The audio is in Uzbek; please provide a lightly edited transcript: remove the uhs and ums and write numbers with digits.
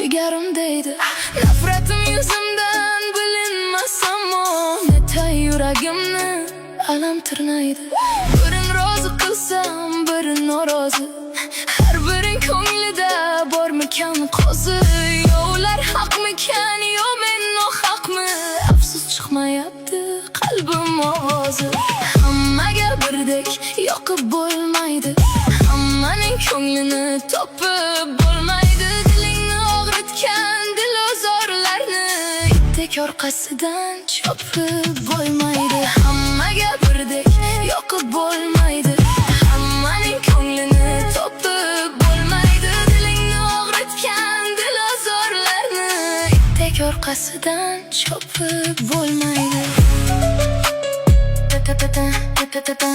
jigarimdaydi. Nafratim yuzimdan bilinmasam-o, netay yuragimni alam tirnaydi. Birin rozi qilsam, birin norozi, har biring ko'nglida bormikan qozi. Yo ular haqmikan, yo men nohaqmi? Afsus chiqmayapti qalbim ovozi. Hammaga birdek yoqib bo'lmaydi, hammaning ko'nglini topib bo'lmaydi. Dilingni og'ritgan dilozorlarni itdek orqasidan chopib bo'lmaydi. Hammaga birdek yoqib bo'lmaydi, hammaning ko'nglini topib bo'lmaydi. Dilingni og'ritgan dilozorlarni itdek orqasidan chopib bo'lmaydi. Ta ta ta ta ta ta ta.